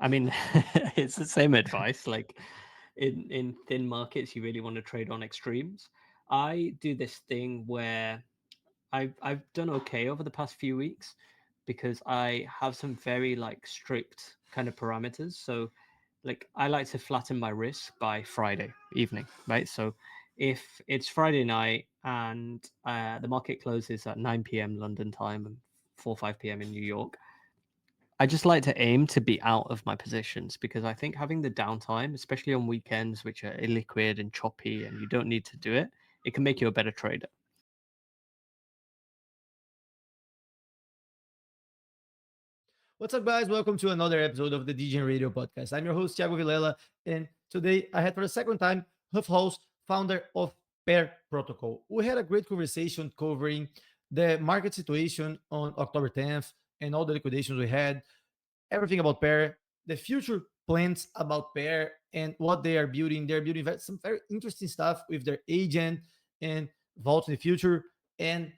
I mean, it's the same advice. Like in thin markets, you really want to trade on extremes. I do this thing where I've done okay over the past few weeks because I have some very like strict kind of parameters. So like I like to flatten my risk by Friday evening, right? So if it's Friday night and the market closes at 9 p.m. London time and 4 5 p.m. in New York, I just like to aim to be out of my positions because I think having the downtime, especially on weekends, which are illiquid and choppy and you don't need to do it, it can make you a better trader. What's up, guys? Welcome to another episode of the DJ Radio Podcast. I'm your host, Thiago Vilela, and today I had for the second time HUF host, founder of Pear Protocol. We had a great conversation covering the market situation on October 10th and all the liquidations we had, everything about Pear, the future plans about Pear, and what they are building. They're building some very interesting stuff with their agent and vault in the future, and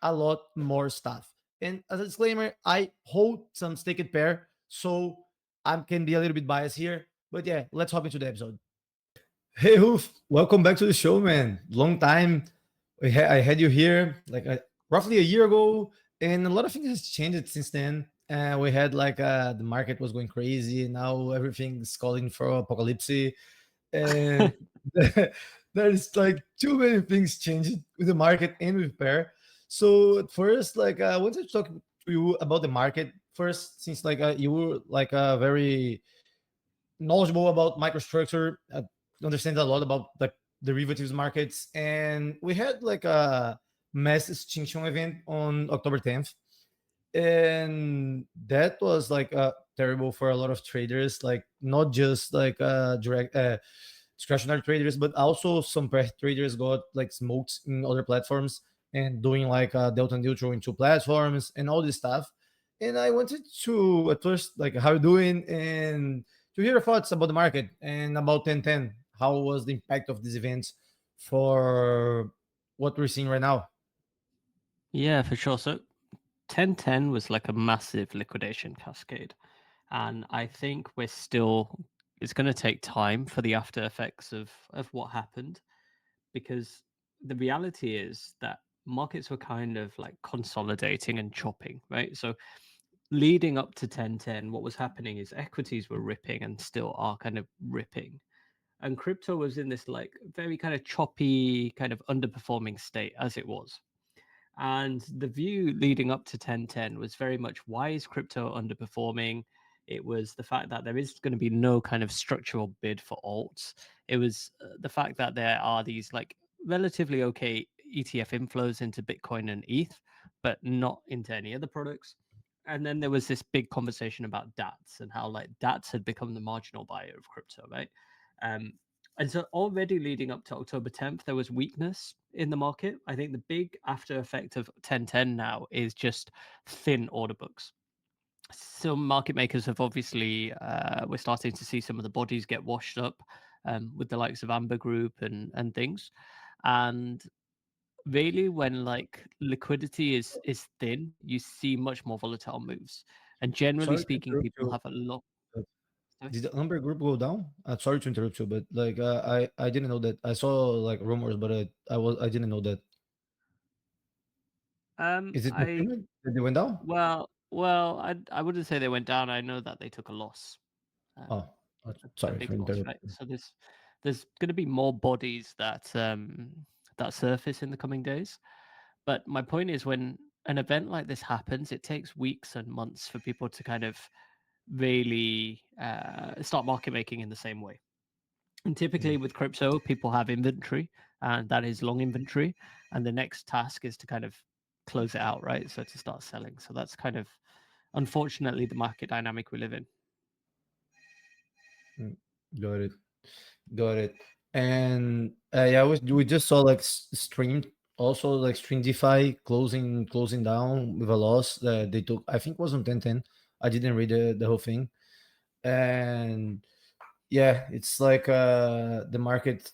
a lot more stuff. And as a disclaimer, I hold some stake at Pear, so I can be a little bit biased here. But yeah, let's hop into the episode. Hey, Hoof, welcome back to the show, man. Long time. I had you here roughly a year ago, and a lot of things has changed since then. We had the market was going crazy. Now everything's calling for apocalypse, and there's like too many things changing with the market and with Pear. So at first, I wanted to talk to you about the market first, since you were very knowledgeable about microstructure, understand a lot about the derivatives markets, and we had like a mass extinction event on October 10th, and that was terrible for a lot of traders, like not just direct discretionary traders, but also some traders got like smoked in other platforms and doing delta neutral into platforms and all this stuff. And I wanted to at first how you doing and to hear your thoughts about the market and about 1010. How was the impact of these events for what we're seeing right now? Yeah, for sure. So 1010 was like a massive liquidation cascade. And I think it's going to take time for the after effects of what happened because the reality is that markets were kind of like consolidating and chopping, right? So leading up to 1010, what was happening is equities were ripping and still are kind of ripping. And crypto was in this like very kind of choppy, kind of underperforming state as it was. And the view leading up to 1010 was very much why is crypto underperforming? It was the fact that there is going to be no kind of structural bid for alts. It was the fact that there are these like relatively okay ETF inflows into Bitcoin and ETH, but not into any other products. And then there was this big conversation about DATs and how like DATs had become the marginal buyer of crypto, right? Um, and so already leading up to October 10th, there was weakness in the market. I think the big after effect of 1010 now is just thin order books. Some market makers have obviously, we're starting to see some of the bodies get washed up with the likes of Amber Group and things. And really, when like liquidity is thin, you see much more volatile moves. And generally Sorry to speaking, interrupt people you. have a lot. uh, Sorry? Did the number group go down? Sorry to interrupt you, but I didn't know that. I saw like rumors, but I didn't know that. Is it I confirmed that they went down? well, I wouldn't say they went down. I know that they took a loss. Um, Oh, a sorry big for loss, right? interrupting. So there's going to be more bodies that surface in the coming days. But my point is, when an event like this happens, it takes weeks and months for people to kind of really start market making in the same way. And typically Mm. with crypto, people have inventory, and that is long inventory. And the next task is to kind of close it out, right? So to start selling. So that's kind of unfortunately the market dynamic we live in. Mm, got it. Got it. And yeah, we just saw Stream also like Stream DeFi closing down with a loss that they took. I think it was on 1010. I didn't read the whole thing. And yeah, it's the market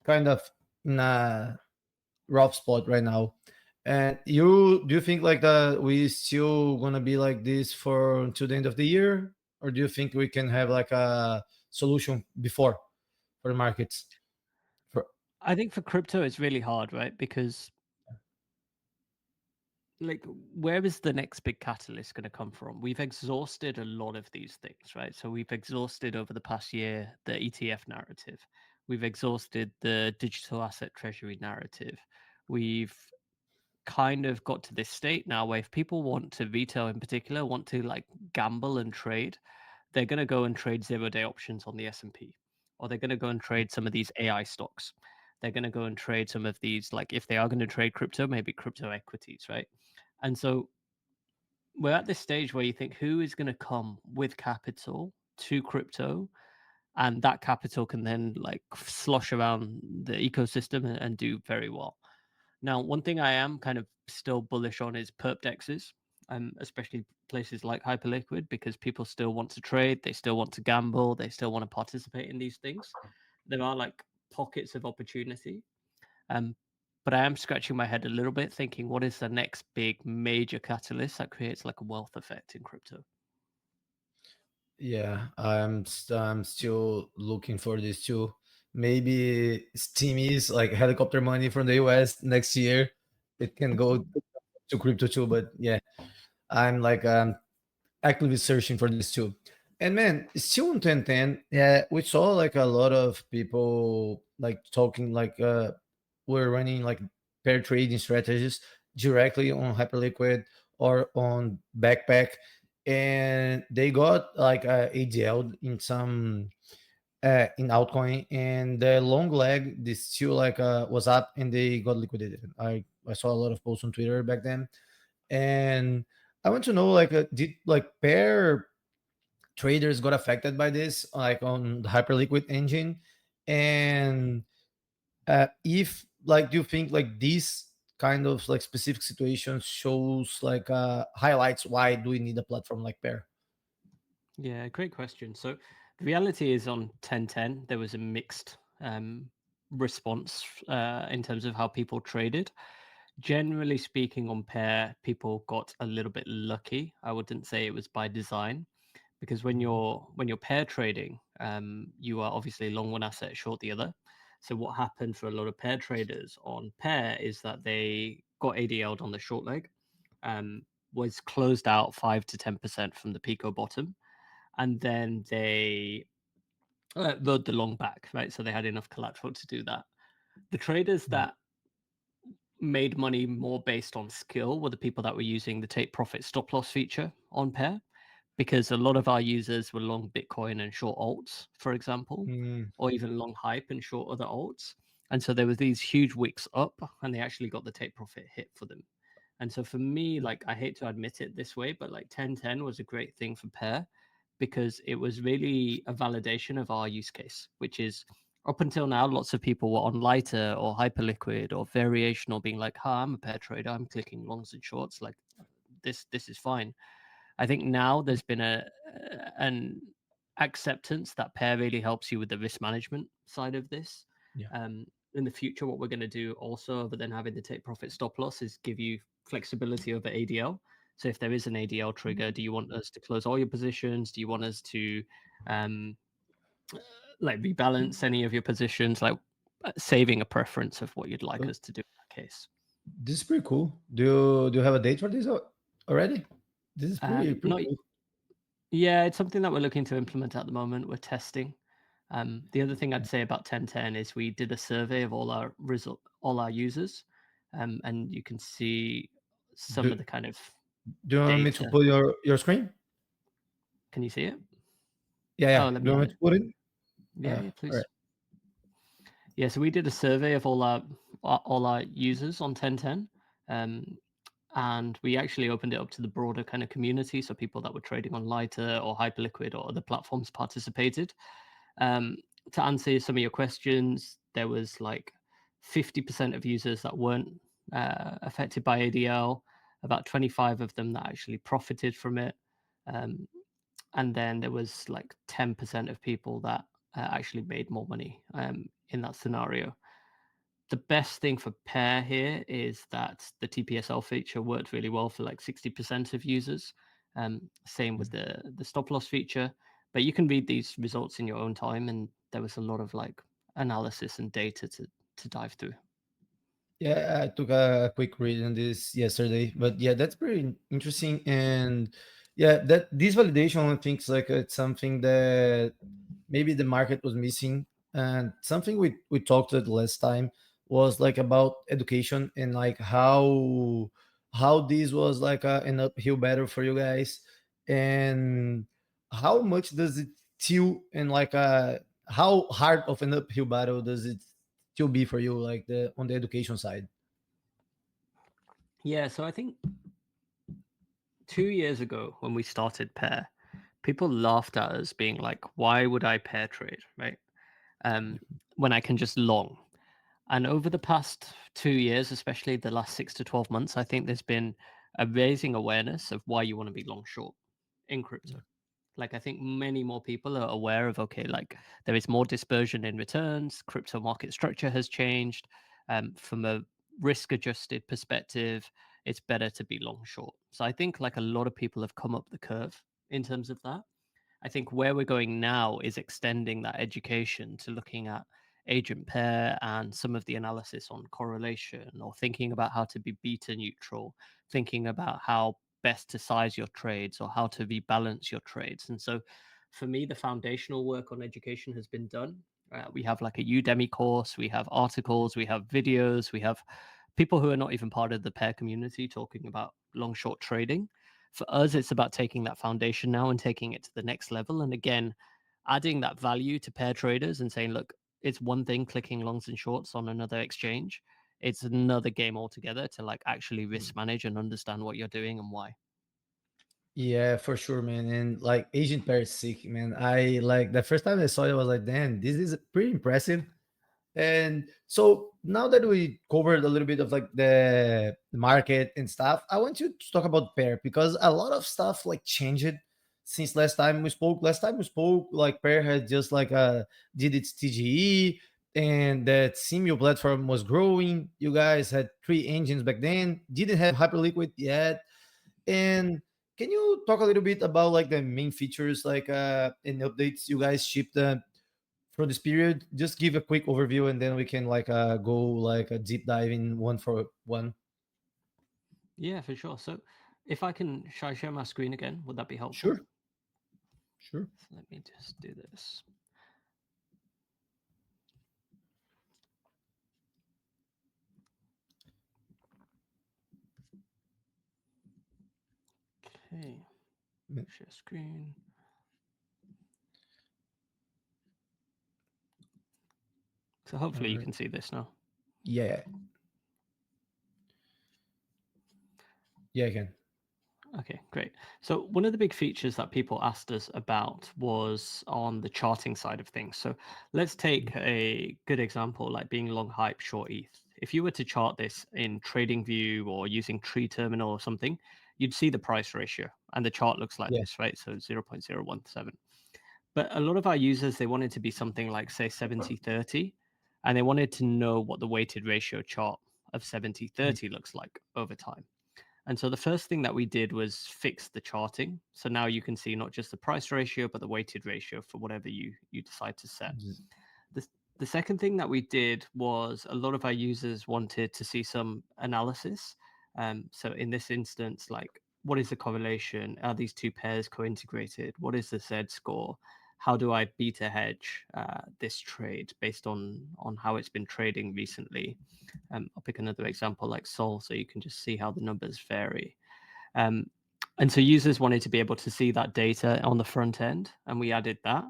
kind of in a rough spot right now. And you do you think we still gonna be like this for until the end of the year? or do you think we can have like a solution before for the markets? For I think for crypto, it's really hard, right? Because like, where is the next big catalyst going to come from? We've exhausted a lot of these things, right? So we've exhausted over the past year the ETF narrative. We've exhausted the digital asset treasury narrative. We've kind of got to this state now where if people want to, retail in particular, want to like gamble and trade, they're going to go and trade 0-day options on the S&P, or they're going to go and trade some of these AI stocks. They're going to go and trade some of these, like if they are going to trade crypto, maybe crypto equities, right? And so we're at this stage where you think, who is going to come with capital to crypto, and that capital can then like slosh around the ecosystem and do very well. Now, one thing I am kind of still bullish on is perp dexes, especially places like Hyperliquid, because people still want to trade, they still want to gamble, they still want to participate in these things. There are like pockets of opportunity. Um, but I am scratching my head a little bit, thinking, what is the next big major catalyst that creates like a wealth effect in crypto? Yeah, I'm still looking for this too. Maybe Steam is like helicopter money from the US next year. It can go to crypto too, but yeah, I'm like actively searching for this too. And man, still on 1010, yeah, we saw like a lot of people like talking like we're running like pair trading strategies directly on Hyperliquid or on Backpack, and they got like ADL in some in altcoin, and the long leg this still like was up and they got liquidated. I saw a lot of posts on Twitter back then, and I want to know like did like pair traders got affected by this like on the Hyperliquid engine, and if like do you think like these kind of like specific situations shows like highlights why do we need a platform like Pair? Yeah, great question. So the reality is on 1010, there was a mixed response in terms of how people traded. Generally speaking, on pair, people got a little bit lucky. I wouldn't say it was by design, because when you're pair trading, you are obviously long one asset, short the other. So what happened for a lot of pair traders on pair is that they got ADL'd on the short leg, was closed out 5 to 10% from the Pico bottom, and then they rode the long back, right? So they had enough collateral to do that. The traders that made money more based on skill were the people that were using the take profit stop loss feature on pair, because a lot of our users were long Bitcoin and short alts, for example, Mm, or even long hype and short other alts. And so there was these huge wicks up, and they actually got the take profit hit for them. And so for me, like, I hate to admit it this way, but like 1010 was a great thing for pair, because it was really a validation of our use case, which is up until now, lots of people were on lighter or hyperliquid or variational, being like, "Ha, I'm a pair trader. I'm clicking longs and shorts. Like this is fine." I think now there's been an acceptance that pair really helps you with the risk management side of this. yeah. In the future, what we're going to do also, other than having the take profit stop loss, is give you flexibility over ADL. So if there is an ADL trigger, do you want us to close all your positions? Do you want us to um, like rebalance any of your positions? Like saving a preference of what you'd like Uh, us to do in that case. This is pretty cool. Do you have a date for this already? This is pretty Not cool. Yeah, it's something that we're looking to implement at the moment. We're testing. The other thing I'd say about 1010 is we did a survey of all our users, and you can see some Do, of the kind of do you want me to data. put your screen? Can you see it? Yeah, Oh, yeah. let Do you me want know. me to put it? Yeah, All right. please. Yeah, so we did a survey of all our users on 1010, um, and we actually opened it up to the broader kind of community, so people that were trading on Lighter or Hyperliquid or other platforms participated. Um, to answer some of your questions, there was like 50% of users that weren't affected by ADL, about 25 of them that actually profited from it. Um, and then there was like 10% of people that actually made more money in that scenario. The best thing for Pair here is that the TPSL feature worked really well for like 60% of users. Same with the stop loss feature, but you can read these results in your own time, and there was a lot of like analysis and data to dive through. Yeah, I took a quick read on this yesterday, but yeah, that's pretty interesting. And yeah, that this validation, I think, is like it's something that maybe the market was missing. And something we talked at last time was like about education and like how this was like an uphill battle for you guys, and how much does it still and like how hard of an uphill battle does it still be for you, like the on the education side? Yeah, so I think 2 years ago when we started Pair, people laughed at us being like, why would I pair trade, right? Um, when I can just long. And over the past 2 years, especially the last 6 to 12 months, I think there's been a raising awareness of why you want to be long short in crypto. Like I think many more people are aware of, okay, like there is more dispersion in returns, crypto market structure has changed. From a risk adjusted perspective, it's better to be long short. So I think like a lot of people have come up the curve in terms of that. I think where we're going now is extending that education to looking at agent pair and some of the analysis on correlation, or thinking about how to be beta neutral, thinking about how best to size your trades or how to rebalance your trades. And so for me, the foundational work on education has been done. We have like a Udemy course, we have articles, we have videos, we have people who are not even part of the pair community talking about long short trading. For us, it's about taking that foundation now and taking it to the next level. And again, adding that value to pair traders and saying, look, it's one thing clicking longs and shorts on another exchange. It's another game altogether to like actually risk manage and understand what you're doing and why. Yeah, for sure, man. And like Agent Pair is sick, man. I like the first time I saw it, I was like, damn, this is pretty impressive. And so now that we covered a little bit of like the market and stuff, I want you to talk about Pair because a lot of stuff like changed since last time we spoke. Last time we spoke, like Pair had just like did its TGE, and that Simio platform was growing. You guys had three engines back then, didn't have Hyperliquid yet. And can you talk a little bit about like the main features like and updates you guys shipped for this period? Just give a quick overview and then we can like go like a deep dive in one for one. Yeah, for sure. So if I can, shall I share my screen again? Would that be helpful? Sure, sure. So let me just do this. Okay, share screen. So All hopefully you right. can see this now. Yeah. Yeah, I can. Okay, great. So one of the big features that people asked us about was on the charting side of things. So let's take a good example, like being long hype, short ETH. If you were to chart this in TradingView or using Tree Terminal or something, you'd see the price ratio and the chart looks like Yeah. this, right? So 0.017. But a lot of our users, they wanted to be something like, say, 70/30, and they wanted to know what the weighted ratio chart of 70/30 looks like over time. And so the first thing that we did was fix the charting. So now you can see not just the price ratio, but the weighted ratio for whatever you decide to set. Mm. The, the second thing that we did was a lot of our users wanted to see some analysis. So in this instance, like what is the correlation? Are these two pairs co-integrated? What is the Z score? How do I beta hedge this trade based on how it's been trading recently? I'll pick another example like Sol, so you can just see how the numbers vary. Um, and so users wanted to be able to see that data on the front end, and we added that.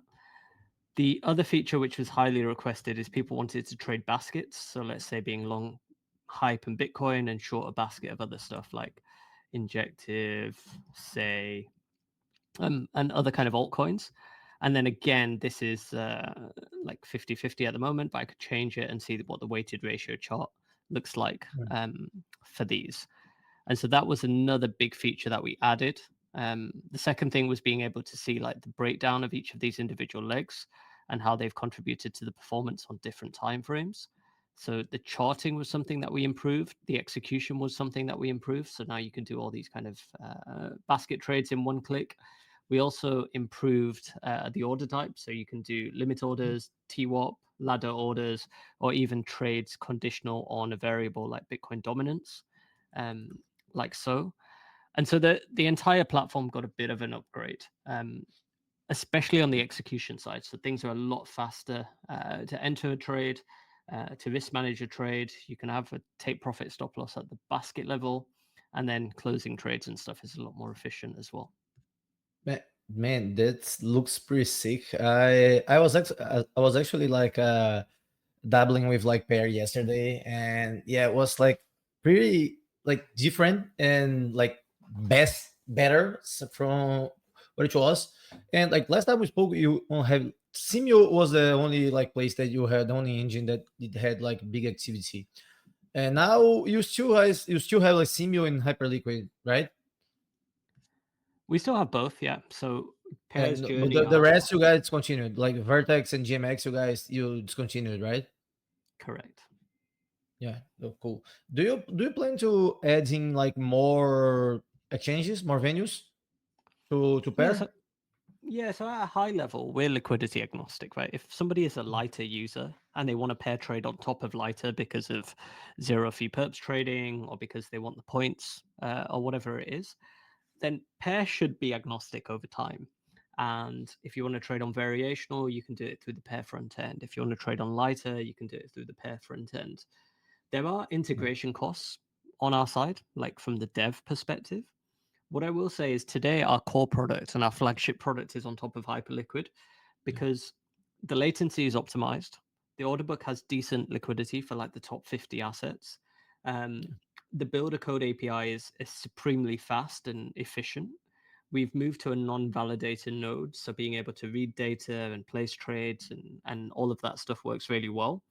The other feature, which was highly requested, is people wanted to trade baskets. So let's say being long hype and Bitcoin and short a basket of other stuff like Injective, say, and other kind of altcoins. And then again, this is like 50/50 at the moment, but I could change it and see what the weighted ratio chart looks like for these. And so that was another big feature that we added. The second thing was being able to see like the breakdown of each of these individual legs and how they've contributed to the performance on different time frames. So the charting was something that we improved. The execution was something that we improved. So now you can do all these kind of basket trades in one click. We also improved the order type. So you can do limit orders, TWAP, ladder orders, or even trades conditional on a variable like Bitcoin dominance, like so. And so the entire platform got a bit of an upgrade, especially on the execution side. So things are a lot faster to enter a trade, to risk manage a trade. You can have a take profit stop loss at the basket level, and then closing trades and stuff is a lot more efficient as well. Man, that looks pretty sick. I was actually like dabbling with like Pear yesterday, and yeah, it was like pretty like different and like better from what it was. And like last time we spoke, you have Simio was the only like place that you had, the only engine that it had like big activity. And now you still have like Simio and Hyperliquid, right? We still have both, yeah. So Pear's And but journey the are rest you guys continued, like Vertex and GMX, you discontinued, right? correct. Yeah, oh, cool. Do you plan to add in like more exchanges, more venues to Yeah, pair? so yeah, so at a high level, we're liquidity agnostic, right? If somebody is a lighter user and they want a pair trade on top of lighter because of zero fee perps trading or because they want the points or whatever it is, then pair should be agnostic over time. And if you want to trade on variational, you can do it through the pair front end. If you want to trade on lighter, you can do it through the pair front end. There are integration costs on our side, like from the dev perspective. What I will say is today our core product and our flagship product is on top of Hyperliquid Yeah. because the latency is optimized. The order book has decent liquidity for like the top 50 assets. Um, the builder code API is supremely fast and efficient. We've moved to a non-validated node, so being able to read data and place trades and all of that stuff works really well.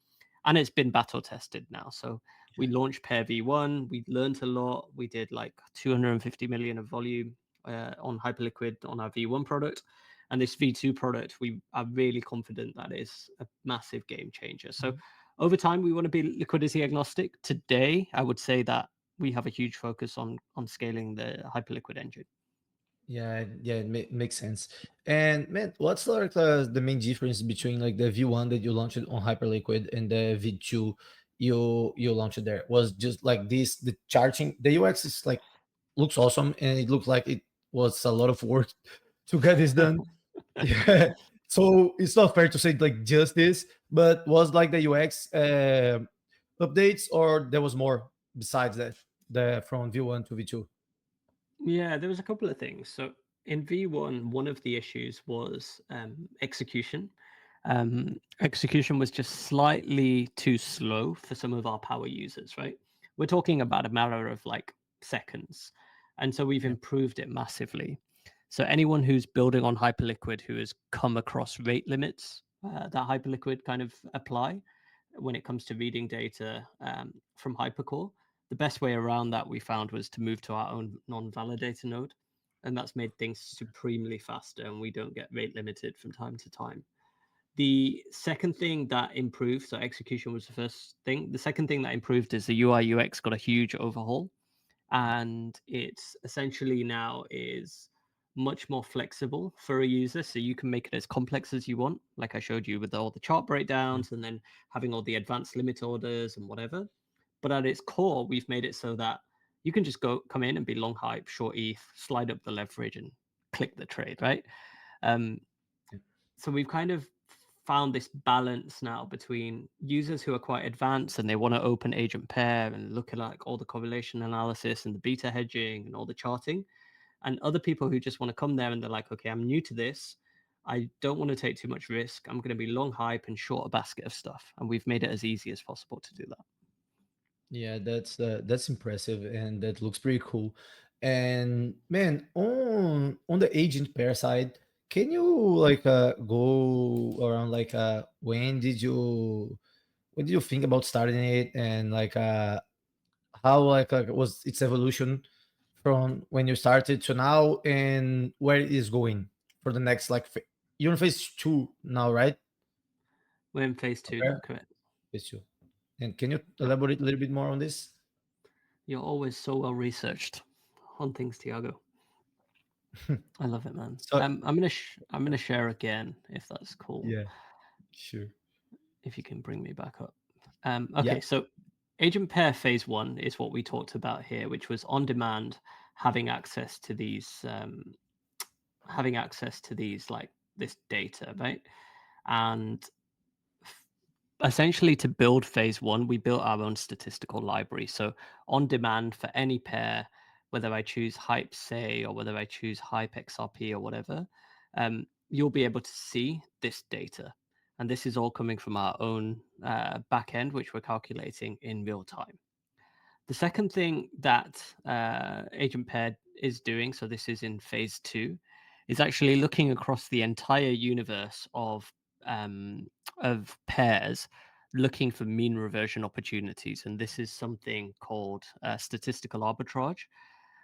And it's been battle tested now. So we launched Pair V1. We learned a lot. We did like 250 million of volume on Hyperliquid on our V1 product. And this V2 product, we are really confident that is a massive game changer. So over time, we want to be liquidity agnostic. Today, I would say that we have a huge focus on scaling the Hyperliquid engine. Yeah, it makes sense. And man, what's like the main difference between like the V1 that you launched on Hyperliquid and the V2 you launched there? Was just like this the charting, the UX is like looks awesome, and it looked like it was a lot of work to get this done. Yeah. So it's not fair to say like just this, but was like the UX updates, or there was more besides that, the from V1 to V2? Yeah, there was a couple of things. So in V1, one of the issues was execution. Execution was just slightly too slow for some of our power users, right? We're talking about a matter of like seconds. And so we've Yeah. improved it massively. So anyone who's building on Hyperliquid who has come across rate limits that Hyperliquid kind of apply when it comes to reading data from Hypercore, the best way around that we found was to move to our own non-validator node. And that's made things supremely faster and we don't get rate limited from time to time. The second thing that improved, so execution was the first thing. The second thing that improved is the UI UX got a huge overhaul, and it's essentially now is much more flexible for a user. So you can make it as complex as you want, like I showed you with all the chart breakdowns and then having all the advanced limit orders and whatever. But at its core, we've made it so that you can just come in and be long hype, short ETH, slide up the leverage and click the trade, right? Um, so we've kind of found this balance now between users who are quite advanced and they want to open agent pair and look at like all the correlation analysis and the beta hedging and all the charting, and other people who just want to come there and they're like, okay, I'm new to this, I don't want to take too much risk, I'm going to be long hype and short a basket of stuff, and we've made it as easy as possible to do that. Yeah, that's impressive, and that looks pretty cool. And man, on the agent pair side, can you like go around like when did you think about starting it, and like how like was its evolution from when you started to now, and where it is going for the next like you're in phase 2 now, right? We're in phase two Okay. now, correct? Phase 2. And can you elaborate a little bit more on this? You're always so well researched on things, Tiago. I love it, man. So I'm gonna share again if that's cool. yeah, sure. If you can bring me back up. Yeah, Okay, so agent pair phase one is what we talked about here, which was on demand, having access to these, like this data, right? And essentially, to build phase one, we built our own statistical library. So on demand for any pair, whether I choose hype say or whether I choose hype XRP or whatever, you'll be able to see this data. And this is all coming from our own backend, which we're calculating in real time. The second thing that Agent Pair is doing, so this is in phase two, is actually looking across the entire universe of pairs, looking for mean reversion opportunities, and this is something called statistical arbitrage.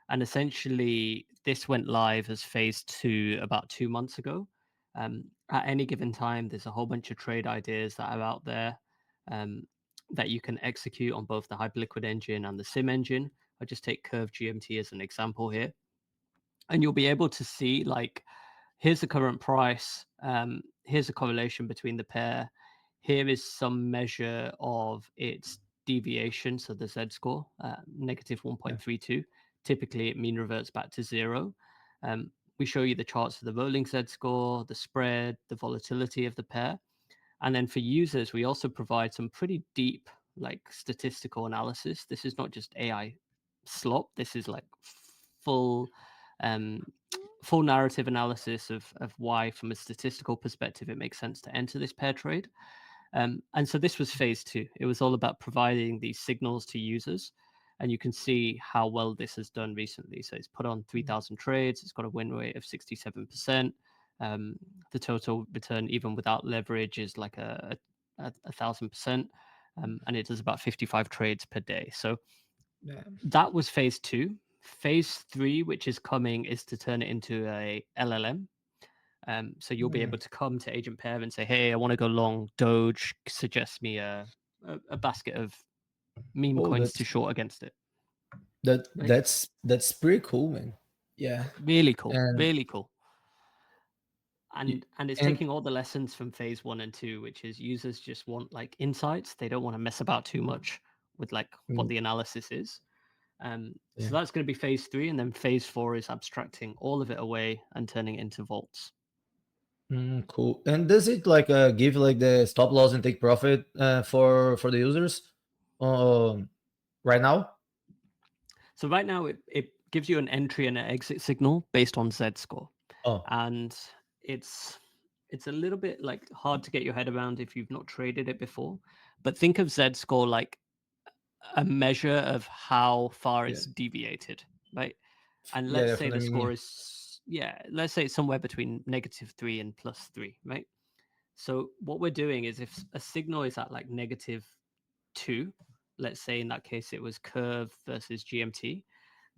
And essentially, this went live as phase two about 2 months ago. At any given time, there's a whole bunch of trade ideas that are out there. That you can execute on both the Hyperliquid engine and the Sim engine. I just take Curve GMT as an example here, and you'll be able to see like, here's the current price, here's a correlation between the pair, here is some measure of its deviation, so the Z score, negative yeah. 1.32. Typically, it mean reverts back to zero. We show you the charts of the rolling Z score, the spread, the volatility of the pair. And then for users, we also provide some pretty deep, like statistical analysis. This is not just AI slop. This is like full, um, full narrative analysis of why, from a statistical perspective, it makes sense to enter this pair trade. And so this was phase two. It was all about providing these signals to users. And you can see how well this has done recently. So it's put on 3,000 trades. It's got a win rate of 67%. The total return, even without leverage, is like a 1,000%. And it does about 55 trades per day. So Yeah. that was phase two. Phase three, which is coming, is to turn it into a LLM. So you'll be Hmm. able to come to Agent Pair and say, "Hey, I want to go long Doge. Suggest me a basket of meme Oh, coins to short against it." Right? that's pretty cool, man. Yeah, Really cool. and Really cool. y- And it's and taking all the lessons from phase one and two, which is users just want like insights. They don't want to mess about too much with like what mm, the analysis is. yeah. So that's going to be phase three, and then phase four is abstracting all of it away and turning it into vaults. Cool. And does it like give like the stop loss and take profit for the users um right now? So right now it gives you an entry and an exit signal based on Z score. Oh, And it's it's a little bit like hard to get your head around if you've not traded it before. But think of Z score like a measure of how far yeah, it's deviated, right? And yeah, let's say the definitely. score is, yeah, let's say it's somewhere between -3 and +3, right? So what we're doing is, if a signal is at like -2, let's say in that case it was curve versus GMT,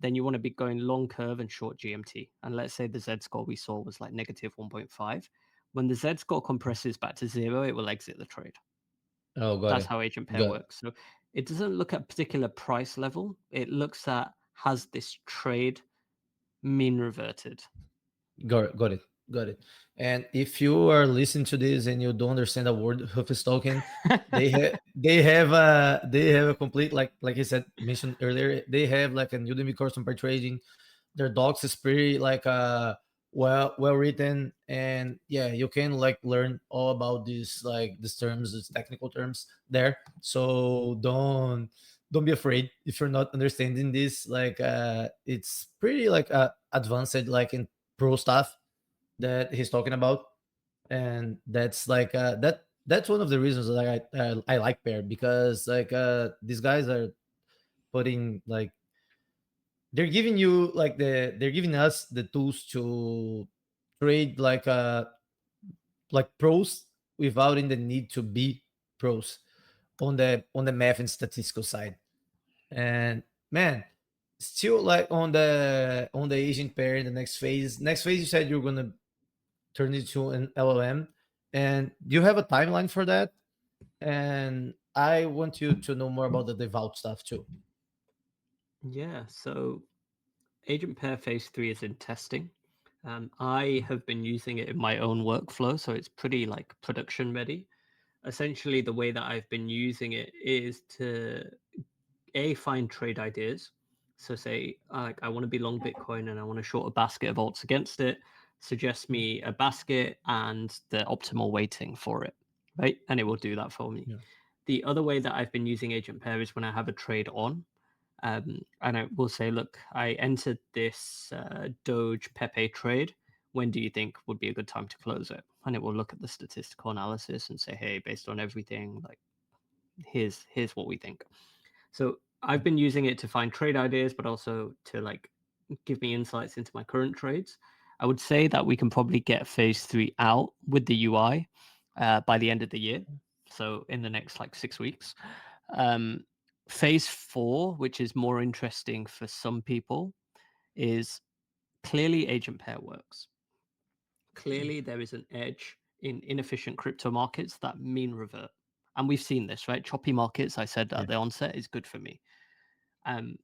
then you want to be going long curve and short GMT. And let's say the Z score we saw was like -1.5. When the Z score compresses back to zero, it will exit the trade. Oh, got That's it. how agent pair Got it. works. So it doesn't look at particular price level. It looks at, has this trade mean reverted? Got it. Got it. And if you are listening to this and you don't understand a word HUF is talking, they have a complete, like I said mentioned earlier, they have like a Udemy course on pair trading. Their docs is pretty like well written, and yeah, you can like learn all about these terms, these technical terms there. So don't be afraid if you're not understanding this. Like it's pretty like advanced, like in pro stuff that he's talking about. And that's like that's one of the reasons that I like Pair, because like these guys are putting like, they're giving you like they're giving us the tools to trade like pros without in the need to be pros on the math and statistical side. And man, still like on the agent pair in the next phase you said you're gonna turn it to an LLM. And do you have a timeline for that? And I want you to know more about the devout stuff too. Yeah, so Agent Pair Phase 3 is in testing. I have been using it in my own workflow, so it's pretty like production ready. Essentially, the way that I've been using it is to find trade ideas. So say like I want to be long Bitcoin and I want to short a basket of alts against it. Suggest me a basket and the optimal weighting for it, right? And it will do that for me. Yeah. The other way that I've been using Agent Pair is when I have a trade on, and I will say, look, I entered this Doge Pepe trade. When do you think would be a good time to close it? And it will look at the statistical analysis and say, hey, based on everything, like here's what we think. So I've been using it to find trade ideas, but also to like give me insights into my current trades. I would say that we can probably get phase 3 out with the UI by the end of the year. So in the next like 6 weeks. Um, phase 4, which is more interesting for some people, is clearly agent pair works. Clearly, there is an edge in inefficient crypto markets that mean revert. And we've seen this, right? Choppy markets, I said Yeah. at the onset, is good for me. Um,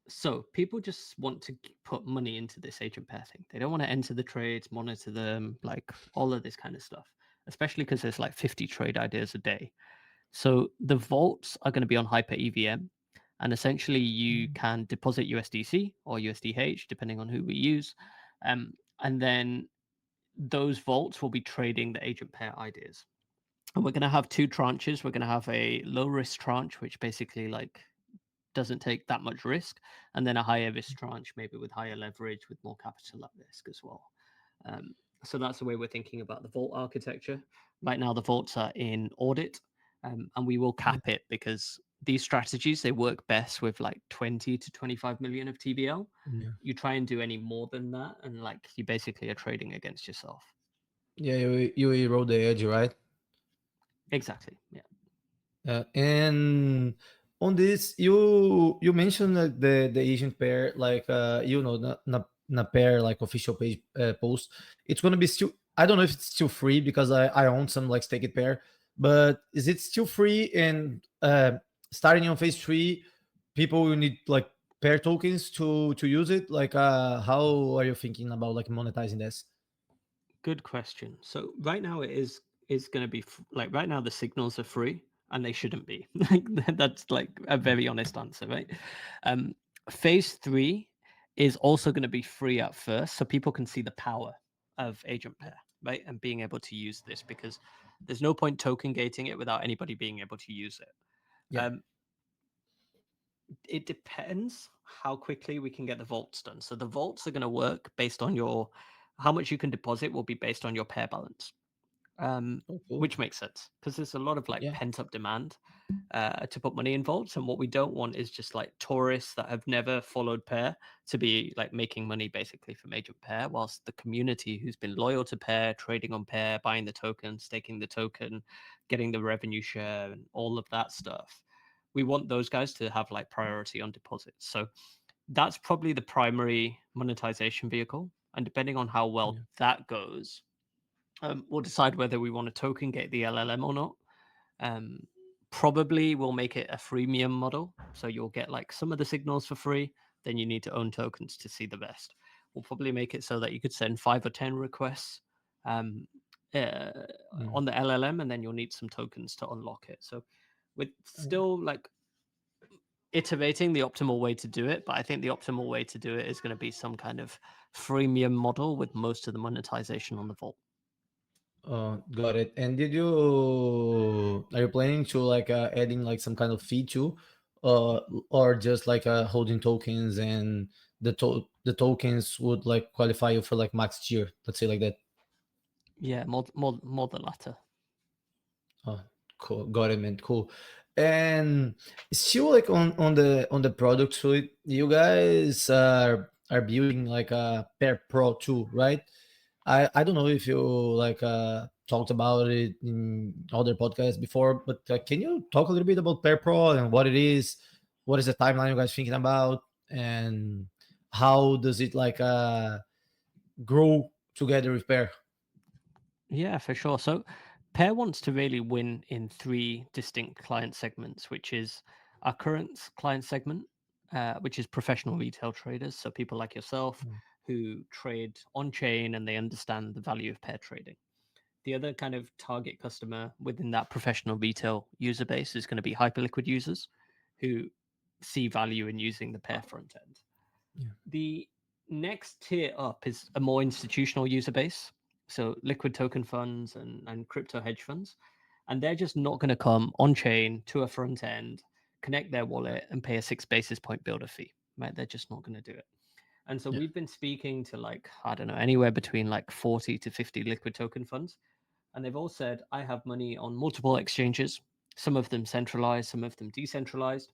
so people just want to put money into this agent pair thing. They don't want to enter the trades, monitor them, like all of this kind of stuff, especially because there's like 50 trade ideas a day. So the vaults are going to be on hyper EVM. And essentially, you can deposit USDC or USDH, depending on who we use. And then those vaults will be trading the agent pair ideas. And we're going to have two tranches. We're going to have a low risk tranche, which basically like doesn't take that much risk, and then a higher risk tranche, maybe with higher leverage, with more capital at risk as well. Um, so that's the way we're thinking about the vault architecture. Right now, the vaults are in audit, and we will cap it because these strategies they work best with like 20 to 25 million of TBL. Yeah. You try and do any more than that, and like you basically are trading against yourself. Yeah, you erode the edge, right? Exactly. Yeah. And on this, you mentioned the agent pair, like na pair like official page post. It's gonna be still. I don't know if it's still free because I own some like staked pair, but is it still free? And starting on phase 3, people will need like pair tokens to use it. Like, how are you thinking about like monetizing this? Good question. So right now it is going to be like right now the signals are free and they shouldn't be. Like that's like a very honest answer, right? Um, phase 3 is also going to be free at first, so people can see the power of agent pair, right? And being able to use this because there's no point token gating it without anybody being able to use it. Yeah. It depends how quickly we can get the vaults done. So the vaults are going to work based on your how much you can deposit will be based on your pair balance, Oh, cool. which makes sense because there's a lot of like Yeah. pent up demand to put money in vaults, and what we don't want is just like tourists that have never followed pair to be like making money basically from agent pair, whilst the community who's been loyal to pair, trading on pair, buying the token, staking the token, getting the revenue share, and all of that stuff. We want those guys to have like priority on deposits. So that's probably the primary monetization vehicle. And depending on how well Yeah. that goes, we'll decide whether we want to token gate the LLM or not. Um, Probably we'll make it a freemium model. So you'll get like some of the signals for free. Then you need to own tokens to see the rest. We'll probably make it so that you could send 5 or 10 requests um, uh, Mm. on the LLM, and then you'll need some tokens to unlock it. So we're Okay. still like iterating the optimal way to do it, but I think the optimal way to do it is going to be some kind of freemium model with most of the monetization on the vault. Got it. And are you planning to like adding like some kind of fee too, uh, or just like holding tokens and the tokens would like qualify you for like max tier, let's say like that. Yeah, more the latter. Oh, cool. Got it, man. Cool. And still like on the product suite, you guys are building like a Pear Pro too, right? I don't know if you like talked about it in other podcasts before, but can you talk a little bit about Pear Pro and what it is? What is the timeline you guys thinking about, and how does it like grow together with Pear? Yeah, for sure. So Pear wants to really win in three distinct client segments, which is our current client segment, which is professional retail traders. So people like yourself Mm. who trade on chain and they understand the value of pair trading. The other kind of target customer within that professional retail user base is going to be hyperliquid users who see value in using the pair front end. Yeah. The next tier up is a more institutional user base, so liquid token funds and crypto hedge funds, and they're just not going to come on chain to a front end, connect their wallet, and pay a 6 basis point builder fee. Right? They're just not going to do it. And so Yeah. we've been speaking to like, I don't know, anywhere between like 40 to 50 liquid token funds. And they've all said, I have money on multiple exchanges, some of them centralized, some of them decentralized.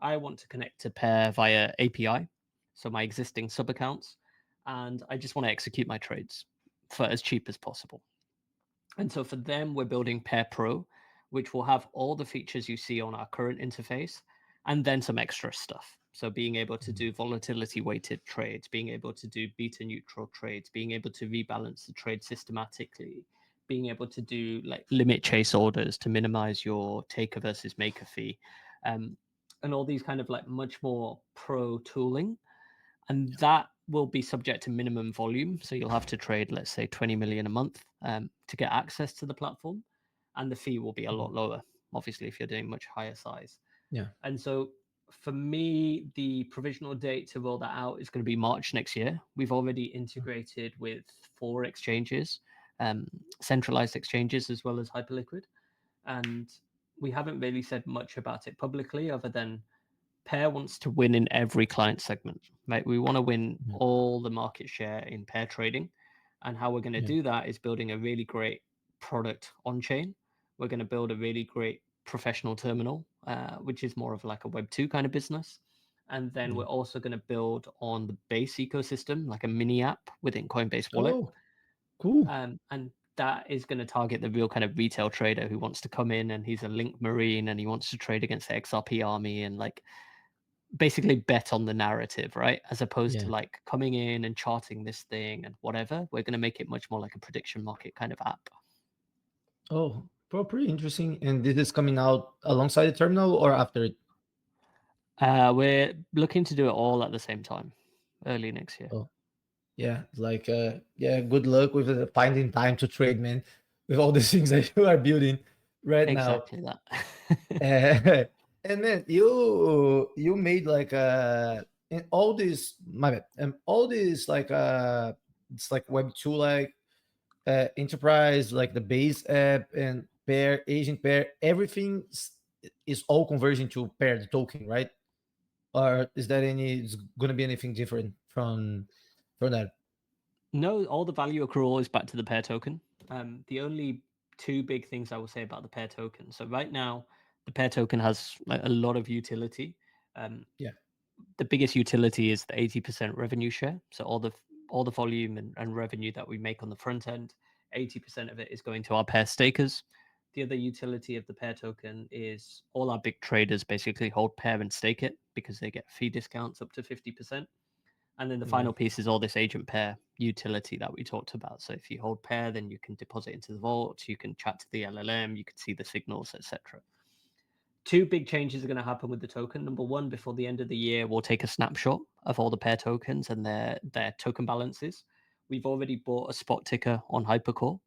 I want to connect to Pair via API, so my existing sub accounts, and I just want to execute my trades for as cheap as possible. And so for them, we're building Pair Pro, which will have all the features you see on our current interface and then some extra stuff. So being able to Mm. do volatility weighted trades, being able to do beta neutral trades, being able to rebalance the trade systematically, being able to do like limit chase orders to minimize your taker versus maker fee, um, and all these kind of like much more pro tooling, and that will be subject to minimum volume. So you'll have to trade, let's say, 20 million a month to get access to the platform, and the fee will be a Mm. lot lower, obviously, if you're doing much higher size. Yeah. And so for me, the provisional date to roll that out is going to be March next year. We've already integrated with 4 exchanges, um, centralized exchanges, as well as Hyperliquid. And we haven't really said much about it publicly other than Pair wants to win in every client segment, right? We want to win Yeah. all the market share in pair trading. And how we're going to Yeah. do that is building a really great product on chain. We're going to build a really great professional terminal, which is more of like a Web2 kind of business. And then Yeah. we're also going to build on the base ecosystem, like a mini app within Coinbase Wallet. Oh, cool. And that is going to target the real kind of retail trader who wants to come in and he's a Link Marine and he wants to trade against the XRP army and like basically bet on the narrative, right? As opposed Yeah. to like coming in and charting this thing and whatever. We're going to make it much more like a prediction market kind of app. Oh, pretty interesting. And this is coming out alongside the terminal or after it? We're looking to do it all at the same time, early next year. Oh, yeah. Like, yeah. Good luck with finding time to trade, man. With all the things that you are building right now. Exactly that. And man, you made like in all these my bad, all these like it's like Web2 like enterprise, like the base app and pair agent pair, everything is all converging to pair the token, right? Or is that any is going to be anything different from that? No, all the value accrual is back to the pair token. The only two big things I will say about the pair token. So right now, the pair token has like a lot of utility. Um, Yeah. the biggest utility is the 80% revenue share. So all the volume and revenue that we make on the front end, 80% of it is going to our pair stakers. The other utility of the pair token is all our big traders basically hold pair and stake it because they get fee discounts up to 50%. And then the Yeah. final piece is all this agent pair utility that we talked about. So if you hold pair, then you can deposit into the vault, you can chat to the LLM, you can see the signals, etc. Two big changes are going to happen with the token. Number one, before the end of the year, we'll take a snapshot of all the pair tokens and their token balances. We've already bought a spot ticker on Hypercore,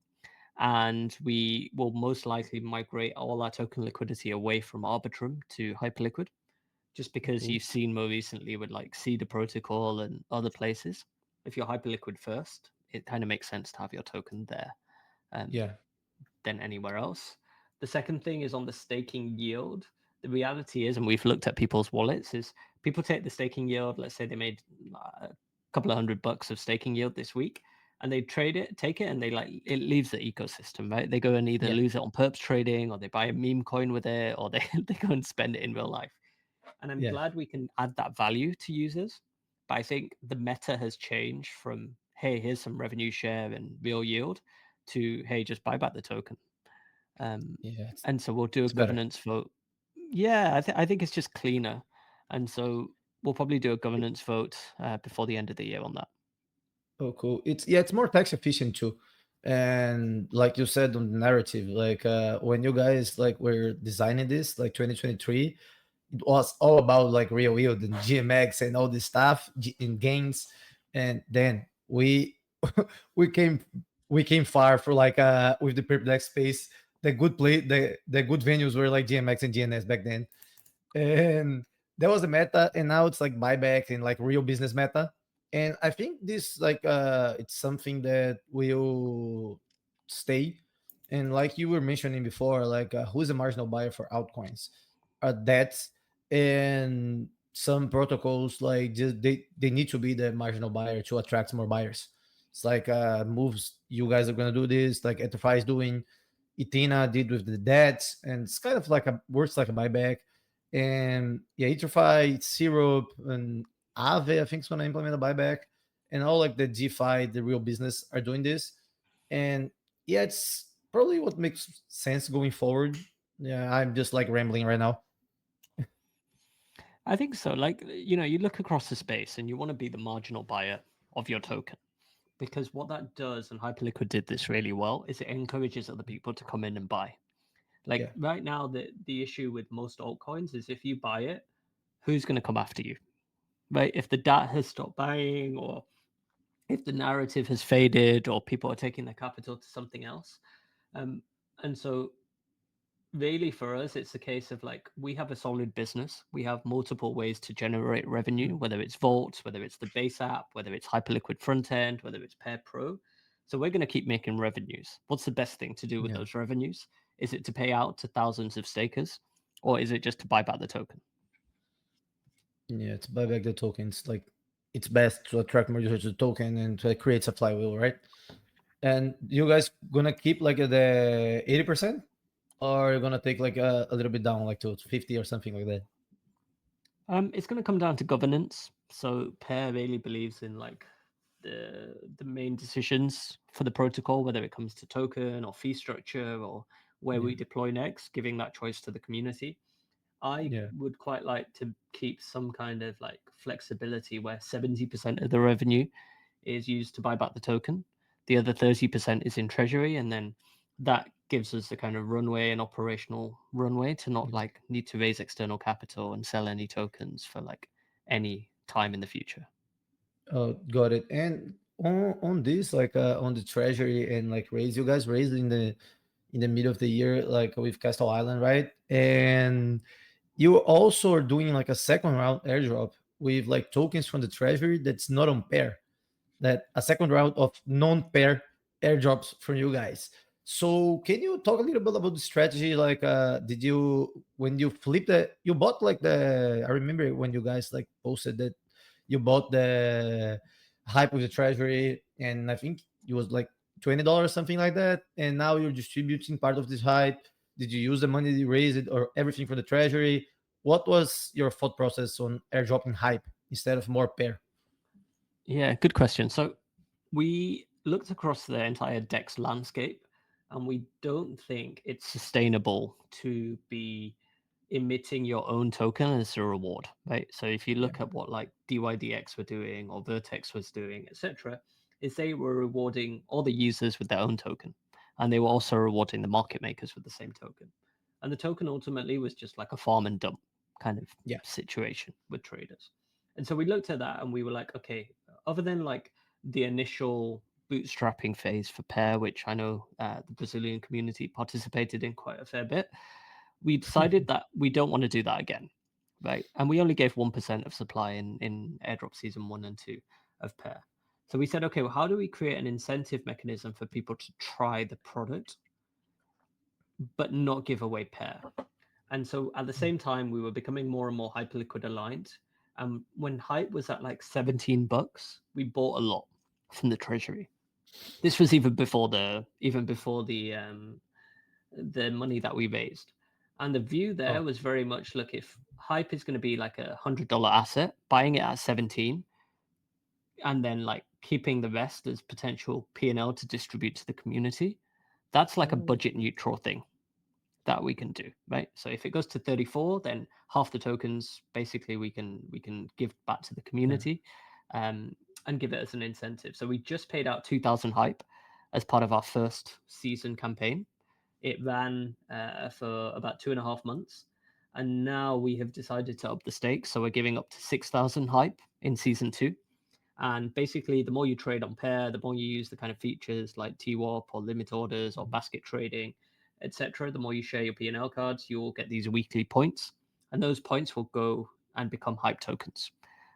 and we will most likely migrate all our token liquidity away from Arbitrum to Hyperliquid, just because Cool. you've seen more recently with like See the Protocol and other places. If you're Hyperliquid first, it kind of makes sense to have your token there. Um, Yeah. than anywhere else. The second thing is on the staking yield. The reality is, and we've looked at people's wallets, is people take the staking yield. Let's say they made a couple of $100 of staking yield this week, and they trade it, take it, and they like it leaves the ecosystem, right? They go and either Yeah. lose it on perps trading, or they buy a meme coin with it, or they they go and spend it in real life. And I'm Yeah. glad we can add that value to users. But I think the meta has changed from, hey, here's some revenue share and real yield, to, hey, just buy back the token. Yeah. And so we'll do a It's better. governance vote. Yeah, I think it's just cleaner. And so we'll probably do a governance vote before the end of the year on that. Oh, cool. It's yeah, it's more tax efficient too. And like you said on the narrative, like when you guys like were designing this, like 2023, it was all about like real yield and GMX and all this stuff in games. And then we came we came far for like with the perplex space. The good play the good venues were like GMX and GNS back then. And that was the meta, and now it's like buyback and like real business meta. And I think this like it's something that will stay. And like you were mentioning before, like who's the marginal buyer for altcoins? That's and some protocols like just they need to be the marginal buyer to attract more buyers. It's like moves you guys are gonna do this, like Enterprise doing, Itina did with the debts, and it's kind of like a works like a buyback. And yeah, Etrify, Syrup, and Aave, I think is gonna implement a buyback, and all like the DeFi, the real business, are doing this. And yeah, it's probably what makes sense going forward. Yeah, I'm just like rambling right now. I think so. Like, you look across the space and you want to be the marginal buyer of your token. Because what that does, and Hyperliquid did this really well, is it encourages other people to come in and buy. Like Yeah, right now, the issue with most altcoins is if you buy it, who's going to come after you? Right? If the DAT has stopped buying, or if the narrative has faded, or people are taking their capital to something else. And so really for us it's a case of like we have a solid business, we have multiple ways to generate revenue, whether it's vaults, whether it's the base app, whether it's hyperliquid front end, whether it's Pear Pro. So we're going to keep making revenues. What's the best thing to do with yeah, those revenues? Is it to pay out to thousands of stakers, or is it just to buy back the token? yeah. It's buyback the tokens. Like it's best to attract more users to the token and to create a flywheel, right? And you guys gonna keep like the 80%, or you're gonna take like a little bit down, like to 50 or something like that? It's going to come down to governance. So Pear really believes in like the main decisions for the protocol, whether it comes to token or fee structure or where Yeah, we deploy next, giving that choice to the community. I yeah. would quite like to keep some kind of like flexibility where 70% of the revenue is used to buy back the token. The other 30% is in treasury. And then that gives us the kind of runway and operational runway to not like need to raise external capital and sell any tokens for like any time in the future. Got it. And on this, like on the treasury and like raise, you guys raised in the middle of the year, like with Castle Island, right? And you also are doing like a second round airdrop with like tokens from the treasury that's not on pair, that a second round of non-pair airdrops from you guys. So can you talk a little bit about the strategy? Like, did you when you flip the you bought like the I remember when you guys like posted that you bought the hype with the treasury, and I think it was like $20 something like that, and now you're distributing part of this hype. Did you use the money you raised or everything from the treasury? What was your thought process on airdropping hype instead of more pair? Yeah, good question. So we looked across the entire DEX landscape and we don't think it's sustainable to be emitting your own token as a reward, right? So if you Yeah, look at what like DYDX were doing or Vertex was doing, etc., is they were rewarding all the users with their own token, and they were also rewarding the market makers with the same token. And the token ultimately was just like a farm and dump kind of yeah. situation with traders. And so we looked at that and we were like, okay, other than like the initial bootstrapping phase for Pear, which I know the Brazilian community participated in quite a fair bit, we decided that we don't want to do that again, right? And we only gave 1% of supply in airdrop season 1 and 2 of Pear. So we said, okay, well, how do we create an incentive mechanism for people to try the product, but not give away Pear? And so at the same time, we were becoming more and more Hyperliquid aligned. And when Hype was at like $17, we bought a lot from the treasury. This was even before the money that we raised. And the view there Oh, was very much, look, if Hype is going to be like $100 asset, buying it at 17 and then like keeping the rest as potential P&L to distribute to the community, that's like a oh, budget neutral thing that we can do, right? So if it goes to 34, then half the tokens basically we can give back to the yeah. community, um, and give it as an incentive. So we just paid out 2,000 hype as part of our first season campaign. It ran for about 2.5 months. And now we have decided to up the stakes. So we're giving up to 6,000 hype in season two. And basically, the more you trade on pair, the more you use the kind of features like TWAP or limit orders or basket trading, etc. The more you share your P&L cards, you'll get these weekly points, and those points will go and become hype tokens.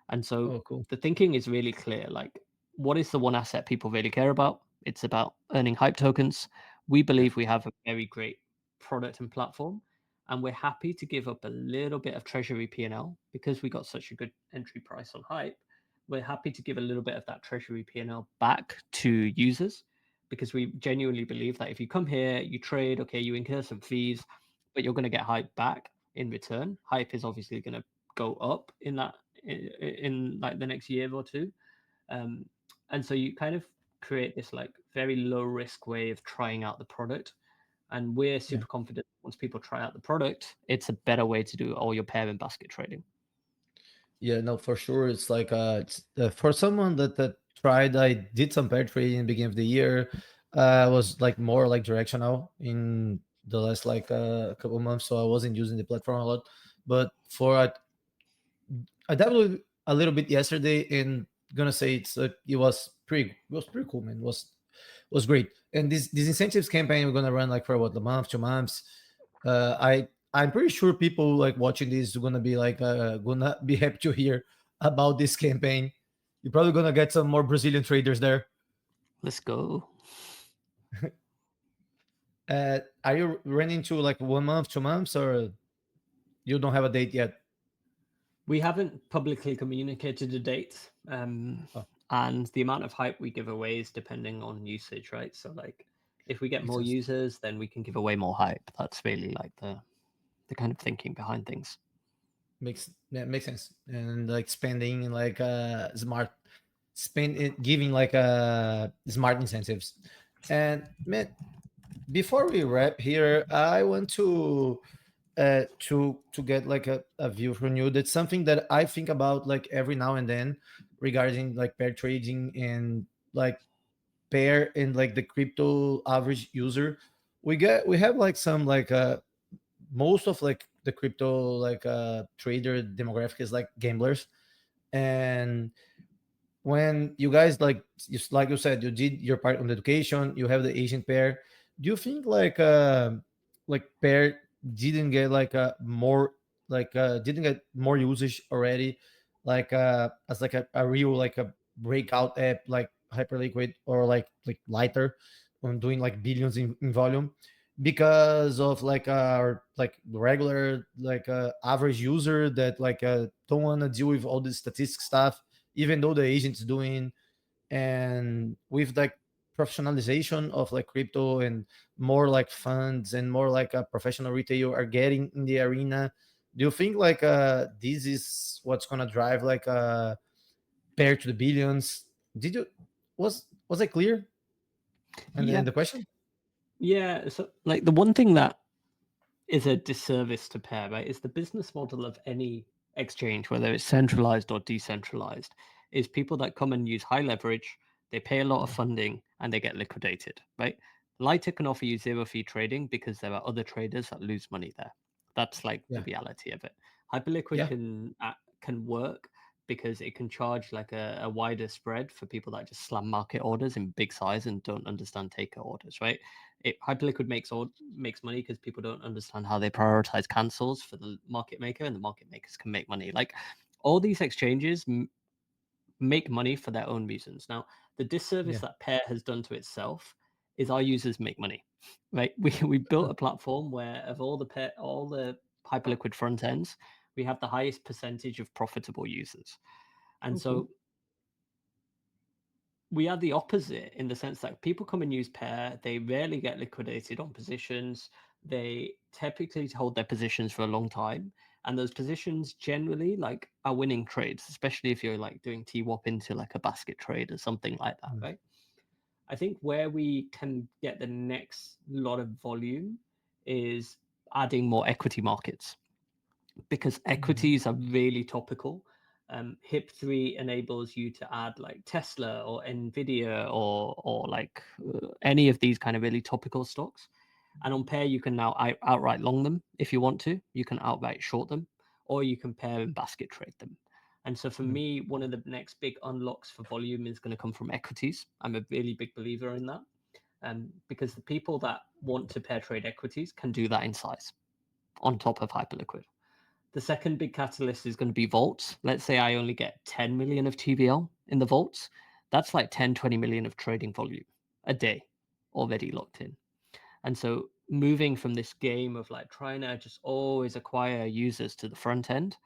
And so Oh, cool. the thinking is really clear. Like, what is the one asset people really care about? It's about earning hype tokens. We Yeah. believe we have a very great product and platform, and we're happy to give up a little bit of treasury P&L because we got such a good entry price on hype. We're happy to give a little bit of that treasury P&L back to users because we genuinely believe that if you come here, you trade, okay, you incur some fees, but you're going to get hype back in return. Hype is obviously going to go up in like the next year or two, um, and so you kind of create this like very low risk way of trying out the product. And we're Yeah. super confident once people try out the product, it's a better way to do all your pair and basket trading. Yeah, no, for sure. It's like for someone that tried, I did some pair trading in the beginning of the year. Was like more like directional in the last like couple months, so I wasn't using the platform a lot. But for I dabbled a little bit yesterday, and gonna say it was pretty cool, man. Was great. And this incentives campaign we're gonna run like for what, a month, 2 months. I'm pretty sure people like watching this are gonna be like gonna be happy to hear about this campaign. You're probably gonna get some more Brazilian traders there. Let's go. Are you running to like 1 month, 2 months, or you don't have a date yet? We haven't publicly communicated a date, Oh, and the amount of hype we give away is depending on usage, right? So, like, if we get makes more sense. users, then we can give away more hype. That's really like the kind of thinking behind things. Makes sense. And like spending like smart spend it giving like smart incentives. And man, before we wrap here, I want to get like a view from you. That's something that I think about like every now and then regarding like pair trading and like pair and like the crypto average user. We have like some like most of like the crypto like trader demographic is like gamblers. And when you guys like you said, you did your part on the education, you have the Asian pair. Do you think like pair didn't get like a more didn't get more usage already, like as like a real like a breakout app like hyperliquid, or like lighter on doing like billions in volume, because of like our like regular like average user that like don't want to deal with all this statistic stuff, even though the agent's doing. And with like professionalization of like crypto and more like funds and more like a professional retail are getting in the arena, do you think like this is what's gonna drive like pair to the billions? Did you was I clear? And Yeah, the question? yeah. So, like, the one thing that is a disservice to pair, right, is the business model of any exchange, whether it's centralized or decentralized, is people that come and use high leverage, they pay a lot of Yeah. funding, and they get liquidated, right? Lighter can offer you zero fee trading because there are other traders that lose money there. That's like the Yeah. reality of it. Hyperliquid Yeah. can work because it can charge like a wider spread for people that just slam market orders in big size and don't understand taker orders, right? Hyperliquid makes money because people don't understand how they prioritize cancels for the market maker, and the market makers can make money. Like, all these exchanges make money for their own reasons. Now, the disservice Yeah. that Pair has done to itself is our users make money, right? We built a platform where of all the Hyperliquid front ends, we have the highest percentage of profitable users, and Oh, cool. so we are the opposite in the sense that people come and use pair, they rarely get liquidated on positions, they typically hold their positions for a long time, and those positions generally like are winning trades, especially if you're like doing TWAP into like a basket trade or something like that, Mm. right? I think where we can get the next lot of volume is adding more equity markets, because Mhm. equities are really topical. HIP3 enables you to add like Tesla or Nvidia or like any of these kind of really topical stocks. And on Pair, you can now outright long them if you want to. You can outright short them, or you can pair and basket trade them. And so for Mm. me, one of the next big unlocks for volume is going to come from equities. I'm a really big believer in that. Because the people that want to pair trade equities can do that in size on top of hyperliquid. The second big catalyst is going to be vaults. Let's say I only get 10 million of TVL in the vaults. That's like 10, 20 million of trading volume a day already locked in. And so moving from this game of like trying to just always acquire users to the front end,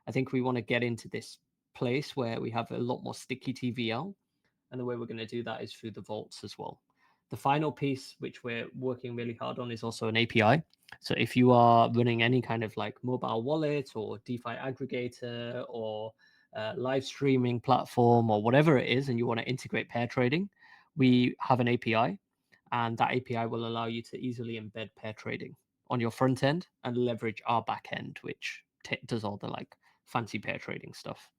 I think we want to get into this place where we have a lot more sticky TVL. And the way we're going to do that is through the vaults as well. The final piece, which we're working really hard on, is also an API. So if you are running any kind of like mobile wallet or DeFi aggregator or live streaming platform or whatever it is, and you want to integrate pair trading, we have an API, and that API will allow you to easily embed pair trading on your front end and leverage our back end, which does all the like fancy pair trading stuff.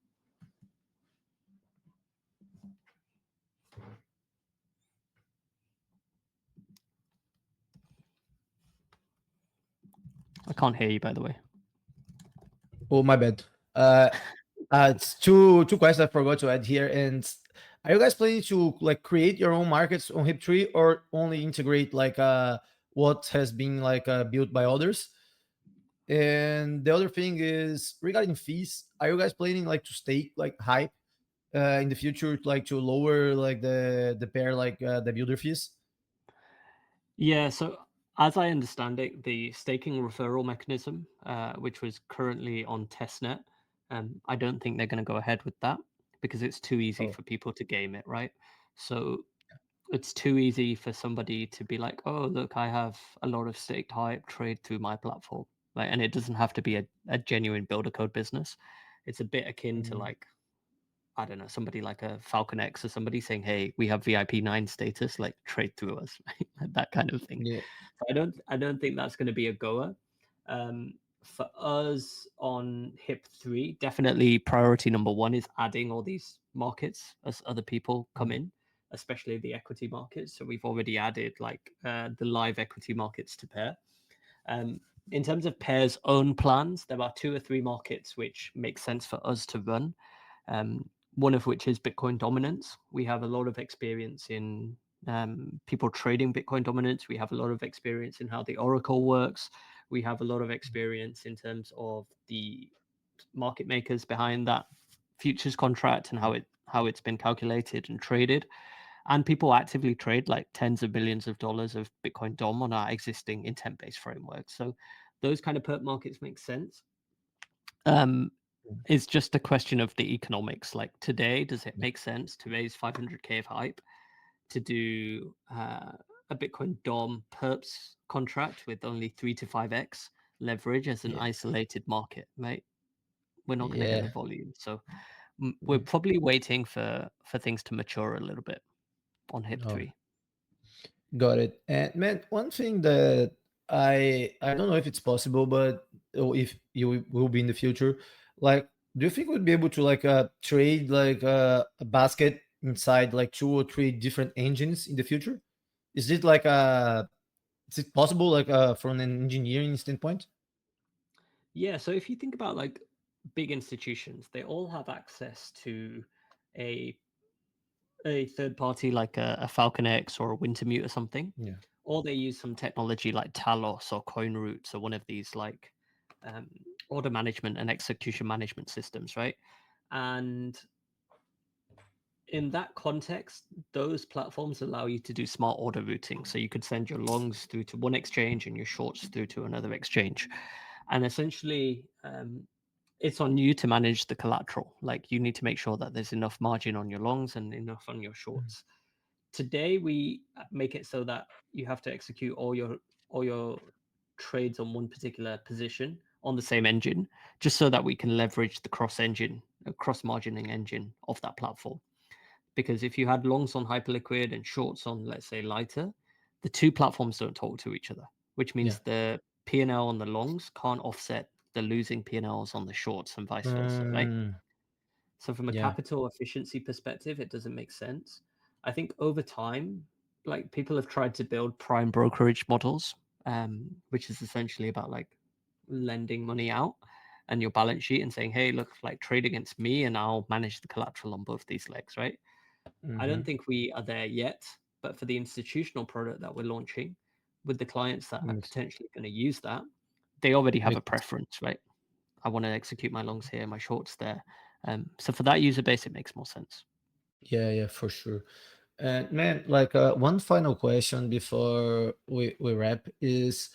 I can't hear you, by the way. Oh, my bad. It's two questions I forgot to add here. And are you guys planning to like create your own markets on Hip3 or only integrate like what has been like built by others? And the other thing is regarding fees. Are you guys planning like to stake like hype in the future, like to lower like the pair like the builder fees? Yeah, so as I understand it, the staking referral mechanism, which was currently on testnet, I don't think they're going to go ahead with that because it's too easy Oh, for people to game it, right? So it's too easy for somebody to be like, oh, look, I have a lot of staked hype, trade through my platform. Right? And it doesn't have to be a genuine builder code business. It's a bit akin to mm, like I don't know, somebody like a Falcon X or somebody saying, "Hey, we have VIP 9 status, like trade through us," right? That kind of thing. yeah, So I don't think that's going to be a goer. For us on HIP3, definitely priority number one is adding all these markets as other people come mm, in, especially the equity markets. So we've already added like the live equity markets to Pair. Um, in terms of Pair's own plans, there are 2 or 3 markets which make sense for us to run. One of which is Bitcoin dominance. We have a lot of experience in people trading Bitcoin dominance. We have a lot of experience in how the Oracle works. We have a lot of experience in terms of the market makers behind that futures contract and how it's been calculated and traded. And people actively trade like tens of billions of dollars of Bitcoin DOM on our existing intent-based framework. So those kind of perp markets make sense. Um, mm, it's just a question of the economics. Like today, does it yeah, make sense to raise 500K of hype to do a Bitcoin DOM perps contract with only 3 to 5x leverage as an yeah, isolated market, right? We're not going to get the yeah. volume. So we're Mm. probably waiting for things to mature a little bit on Oh, HIP3. got it. And man, one thing that I don't know if it's possible, but if you will be in the future, like, do you think we'd be able to like trade like a basket inside like 2 or 3 different engines in the future? Is it like is it possible like from an engineering standpoint? Yeah. So if you think about like big institutions, they all have access to a a third party like a Falcon X or a Wintermute or something, Yeah. or they use some technology like Talos or CoinRoots or one of these like um, order management and execution management systems, right? And in that context, those platforms allow you to do smart order routing. So you could send your longs through to one exchange and your shorts through to another exchange. And essentially, it's on you to manage the collateral. Like you need to make sure that there's enough margin on your longs and enough on your Mhm. shorts. Today we make it so that you have to execute all your trades on one particular position on the same engine, just so that we can leverage the cross margining engine of that platform. Because if you had longs on hyperliquid and shorts on, let's say, lighter, the 2 platforms don't talk to each other, which Yeah. means the P&L on the longs can't offset the losing P&Ls on the shorts and vice versa, right? Mm, So from a Yeah. capital efficiency perspective, it doesn't make sense. I think over time, like people have tried to build prime brokerage models, which is essentially about like lending money out and your balance sheet and saying, hey, look, like trade against me and I'll manage the collateral on both these legs, right? I don't Mm-hmm. think we are there yet, but for the institutional product that we're launching with the clients that are Makes potentially going to use that, they already have a makes preference, right? I want to execute my longs here, my shorts there. So for that user base, it makes more sense. yeah, for sure. And man, like one final question before we wrap is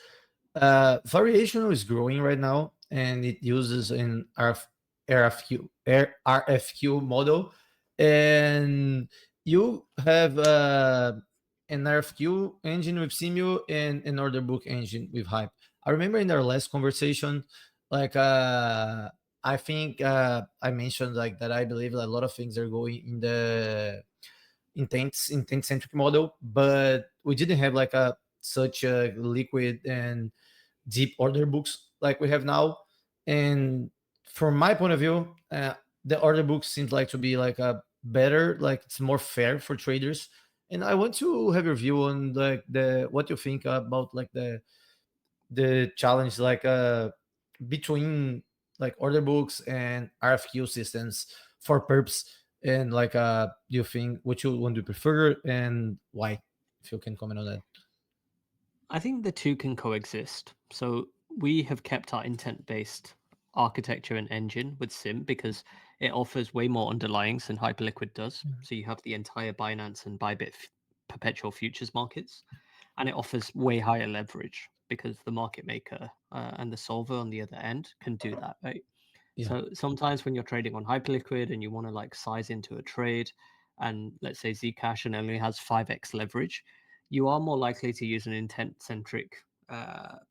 variation is growing right now and it uses an RFQ model. And you have an RFQ engine with Simu and an order book engine with Hype. I remember in our last conversation, like I think I mentioned like that I believe that a lot of things are going in the intent centric model, but we didn't have like a such a liquid and deep order books like we have now. And from my point of view, the order book seems like to be like a better, like it's more fair for traders. And I want to have your view on like the what you think about like the challenge like between like order books and RFQ systems for perps, and like you think what you want to prefer and why, if you can comment on that. I think the two can coexist. So we have kept our intent-based architecture and engine with Sim because it offers way more underlyings than Hyperliquid does. So you have the entire Binance and Bybit perpetual futures markets, and it offers way higher leverage because the market maker and the solver on the other end can do that, right? Yeah. So sometimes when you're trading on Hyperliquid and you want to like size into a trade, and let's say Zcash and only has 5x leverage, you are more likely to use an intent centric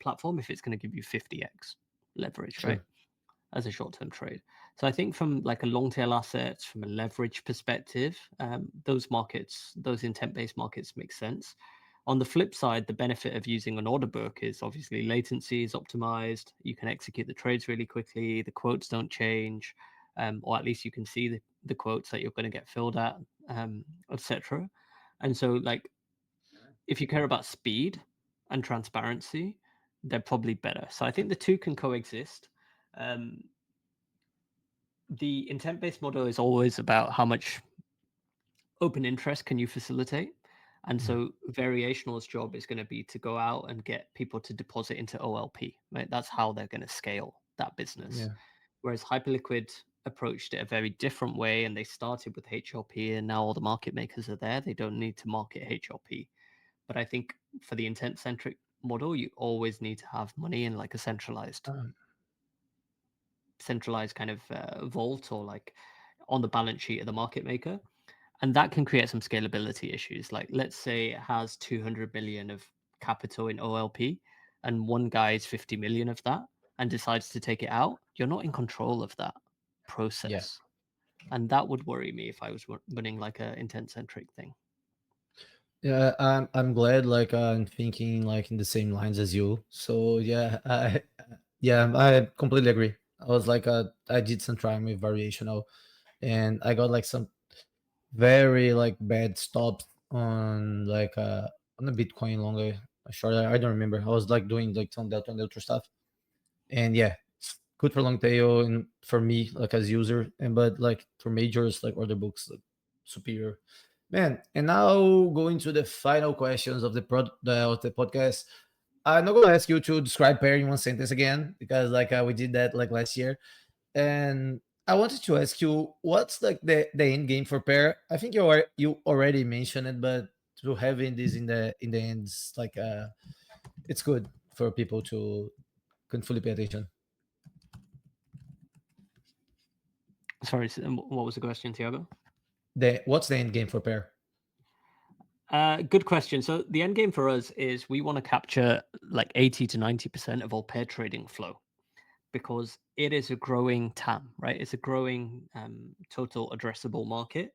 platform if it's going to give you 50x leverage, right? Sure. As a short term trade. So I think from like a long tail assets, from a leverage perspective, those markets, those intent based markets make sense. On the flip side, the benefit of using an order book is obviously latency is optimized. You can execute the trades really quickly. The quotes don't change, or at least you can see the quotes that you're going to get filled at, etc. And so, like, if you care about speed and transparency, they're probably better. So I think the two can coexist. Um, the intent based model is always about how much open interest can you facilitate. And Yeah. so variational's job is going to be to go out and get people to deposit into OLP, right? That's how they're going to scale that business. Yeah. Whereas Hyperliquid approached it a very different way and they started with HLP and now all the market makers are there. They don't need to market HLP. But I think for the intent centric model, you always need to have money in like a um, centralized kind of vault or like on the balance sheet of the market maker. And that can create some scalability issues. Like, let's say it has 200 million of capital in OLP and one guy is 50 million of that and decides to take it out. You're not in control of that yeah. process. And that would worry me if I was running like a intent centric thing. Yeah, I'm glad like I'm thinking like in the same lines as you. So yeah, I completely agree. I was like I did some trying with variational, and I got like some very like bad stops on the Bitcoin longer short. I don't remember. I was like doing like some delta and delta stuff, and yeah, it's good for long tail and for me like as user, and but like for majors like order books like superior. Man, and now going to the final questions of the podcast. I'm not gonna ask you to describe pair in one sentence again because like we did that like last year, and I wanted to ask you what's like the end game for pair. I think you already mentioned it, but to having this in the ends like it's good for people to can fully pay attention. Sorry, what was the question, Tiago? What's the end game for pair? Good question. So the end game for us is we want to capture like 80 to 90% of all pair trading flow because it is a growing TAM, right? It's a growing total addressable market.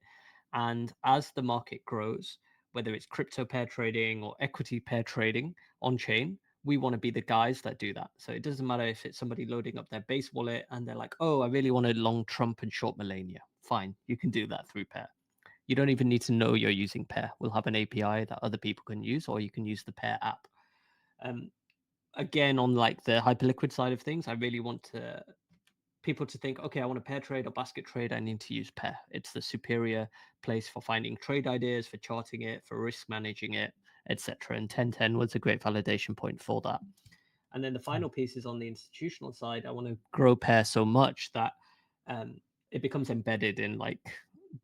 And as the market grows, whether it's crypto pair trading or equity pair trading on chain, we want to be the guys that do that. So it doesn't matter if it's somebody loading up their base wallet and they're like, oh, I really want to long Trump and short Melania, fine, you can do that through Pear. You don't even need to know you're using Pear. We'll have an API that other people can use, or you can use the Pear app. Um, Again, on like the hyperliquid side of things, I really want people to think, okay, I want a pair trade or basket trade, I need to use Pear. It's the superior place for finding trade ideas, for charting it, for risk managing it, etc. And 1010 was a great validation point for that. And then the final piece is on the institutional side. I want to grow Pear so much that it becomes embedded in like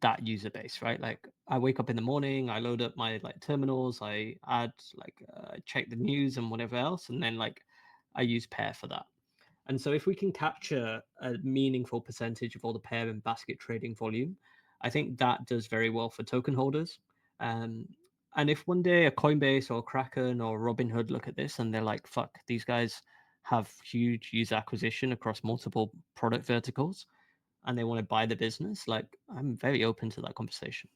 that user base, right? Like I wake up in the morning, I load up my like terminals, I add like check the news and whatever else, and then like I use Pear for that. And so if we can capture a meaningful percentage of all the pair and basket trading volume, I think that does very well for token holders. Um, and if one day a Coinbase or a Kraken or Robinhood look at this and they're like, fuck, these guys have huge user acquisition across multiple product verticals and they want to buy the business, like I'm very open to that conversation.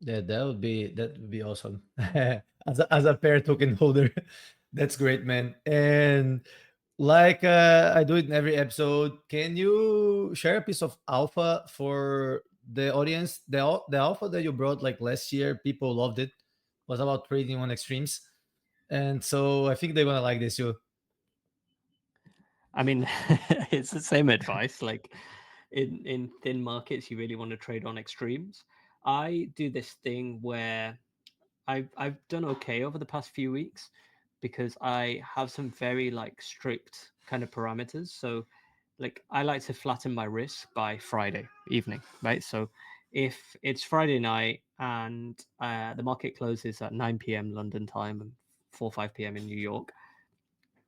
Yeah, that would be awesome. As a pair token holder, that's great, man. And like I do it in every episode, can you share a piece of alpha for the audience? The alpha that you brought like last year, people loved it. Was about trading on extremes, and so I think they're gonna like this too. I mean, it's the same advice. Like in thin markets, you really want to trade on extremes. I do this thing where I've done okay over the past few weeks because I have some very like strict kind of parameters. So like I like to flatten my risk by Friday evening, right? So if it's Friday night and the market closes at 9 p.m. London time and 4 5 p.m. in New York,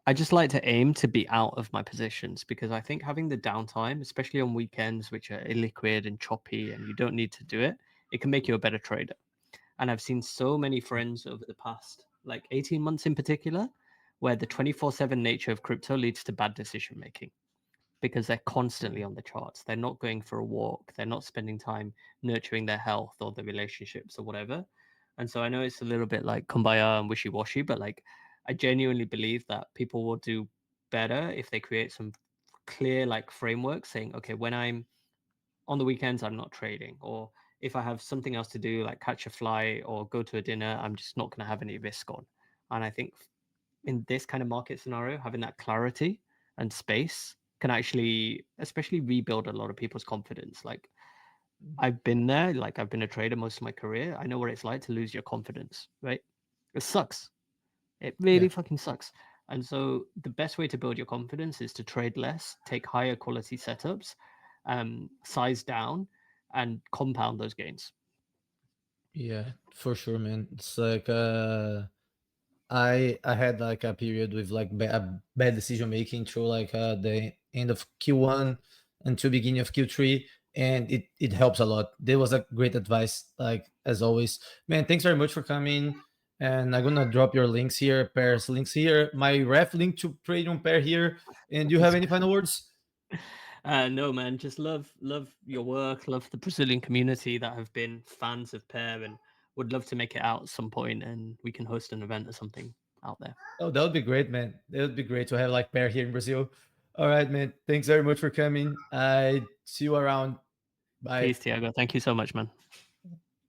I just like to aim to be out of my positions because I think having the downtime, especially on weekends, which are illiquid and choppy and you don't need to do it, it can make you a better trader. And I've seen so many friends over the past like 18 months in particular, where the 24/7 nature of crypto leads to bad decision making because they're constantly on the charts. They're not going for a walk. They're not spending time nurturing their health or the relationships or whatever. And so I know it's a little bit like kumbaya and wishy washy, but like I genuinely believe that people will do better if they create some clear like framework saying, okay, when I'm on the weekends, I'm not trading. Or if I have something else to do, like catch a flight or go to a dinner, I'm just not going to have any risk on. And I think in this kind of market scenario, having that clarity and space can actually, especially rebuild a lot of people's confidence. Like I've been there, like I've been a trader most of my career. I know what it's like to lose your confidence, right? It sucks. It Yeah. really fucking sucks. And so the best way to build your confidence is to trade less, take higher quality setups, size down, and compound those gains. Yeah, for sure, man. It's like I had like a period with like bad decision making through like the end of Q1 until beginning of Q3, and it helps a lot. There was a great advice, like as always, man. Thanks very much for coming, and I'm gonna drop your links here, Pair's links here, my ref link to trade on Pair here. And do you have any final words? No, man, just love your work, love the Brazilian community that have been fans of Pear, and would love to make it out at some point, and we can host an event or something out there. Oh, that would be great, man. That would be great to have like Pair here in Brazil. All right, man. Thanks very much for coming. I see you around. Bye. Peace, Tiago. Thank you so much, man.